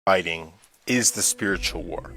fighting is the spiritual war.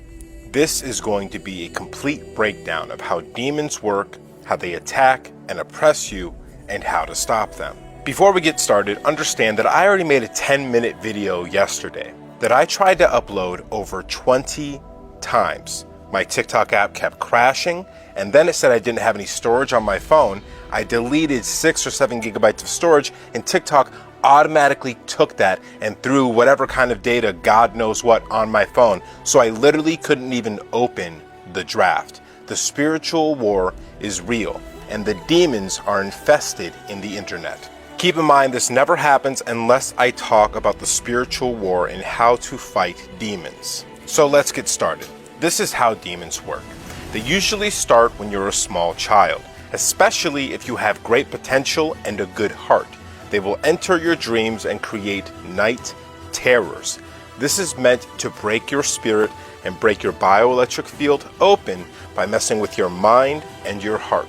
This is going to be a complete breakdown of how demons work, how they attack and oppress you, and how to stop them. Before we get started, understand that I already made a 10-minute video yesterday that I tried to upload over 20 times. My TikTok app kept crashing, and then it said I didn't have any storage on my phone. I deleted 6 or 7 gigabytes of storage, and TikTok automatically took that and threw whatever kind of data, God knows what, on my phone. So I literally couldn't even open the draft. The spiritual war is real, and the demons are infested in the internet. Keep in mind, this never happens unless I talk about the spiritual war and how to fight demons. So let's get started. This is how demons work. They usually start when you're a small child, especially if you have great potential and a good heart. They will enter your dreams and create night terrors. This is meant to break your spirit and break your bioelectric field open by messing with your mind and your heart.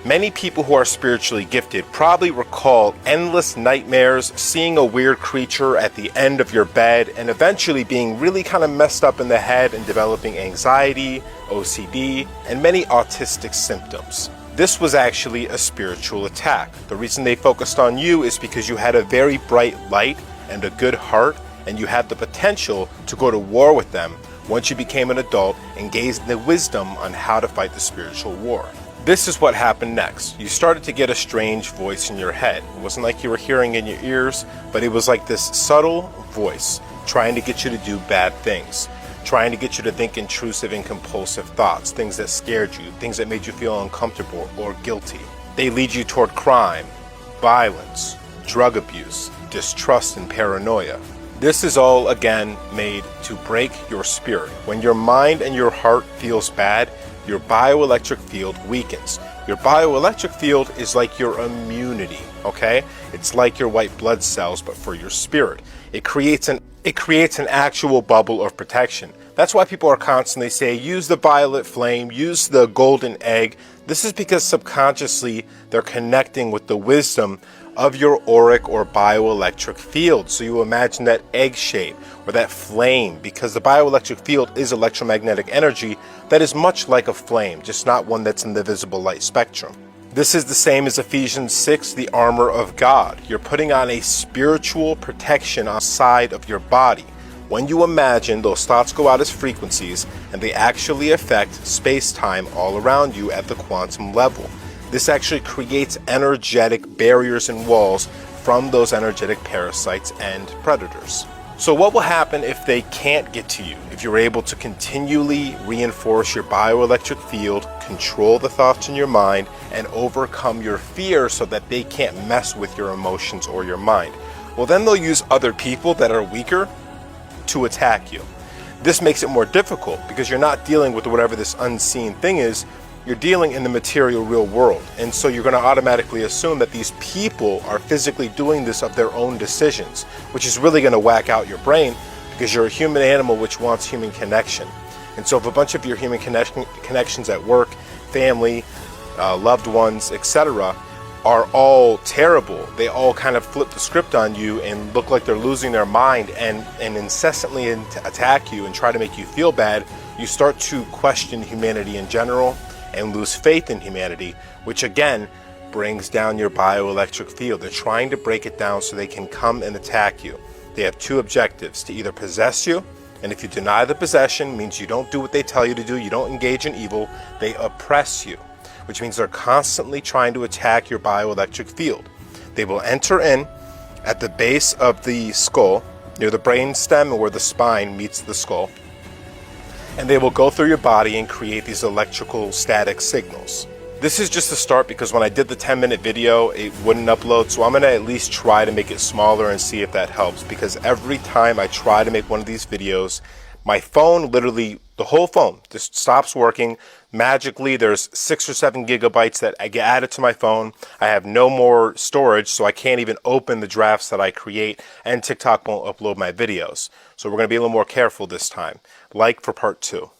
Many people who are spiritually gifted probably recall endless nightmares, seeing a weird creature at the end of your bed, and eventually being really kind of messed up in the head and developing anxiety, OCD, and many autistic symptoms. This was actually a spiritual attack. The reason they focused on you is because you had a very bright light and a good heart, and you had the potential to go to war with them once you became an adult and gained the wisdom on how to fight the spiritual war. This is what happened next. You started to get a strange voice in your head. It wasn't like you were hearing in your ears, but it was like this subtle voice trying to get you to do bad things, trying to get you to think intrusive and compulsive thoughts, things that scared you, things that made you feel uncomfortable or guilty. They lead you toward crime, violence, drug abuse, distrust, and paranoia. This is all, again, made to break your spirit. When your mind and your heart feels bad, your bioelectric field weakens. Your bioelectric field is like your immunity, okay? It's like your white blood cells, but for your spirit. It creates an actual bubble of protection. That's why people are constantly saying, use the violet flame, use the golden egg. This is because subconsciously they're connecting with the wisdom of your auric or bioelectric field. So you imagine that egg shape or that flame, because the bioelectric field is electromagnetic energy that is much like a flame, just not one that's in the visible light spectrum. This is the same as Ephesians 6, the armor of God. You're putting on a spiritual protection outside of your body. When you imagine, those thoughts go out as frequencies, and they actually affect space-time all around you at the quantum level. This actually creates energetic barriers and walls from those energetic parasites and predators. So what will happen if they can't get to you? If you're able to continually reinforce your bioelectric field, control the thoughts in your mind, and overcome your fear so that they can't mess with your emotions or your mind, well, then they'll use other people that are weaker to attack you. This makes it more difficult because you're not dealing with whatever this unseen thing is. You're dealing in the material real world, and so you're going to automatically assume that these people are physically doing this of their own decisions, which is really going to whack out your brain because you're a human animal which wants human connection. And so if a bunch of your human connections at work, family, loved ones, etc. are all terrible, they all kind of flip the script on you and look like they're losing their mind and incessantly attack you and try to make you feel bad, you start to question humanity in general and lose faith in humanity, which again brings down your bioelectric field. They're trying to break it down so they can come and attack you. They have two objectives: to either possess you, and if you deny the possession, means you don't do what they tell you to do, you don't engage in evil, they oppress you, which means they're constantly trying to attack your bioelectric field. They will enter in at the base of the skull, near the brain stem and where the spine meets the skull, and they will go through your body and create these electrical static signals. This is just a start because when I did the 10-minute video, it wouldn't upload, so I'm going to at least try to make it smaller and see if that helps, because every time I try to make one of these videos, my phone literally, the whole phone just stops working. Magically, there's 6 or 7 gigabytes that I get added to my phone. I have no more storage, so I can't even open the drafts that I create, and TikTok won't upload my videos. So we're going to be a little more careful this time. Like for part 2.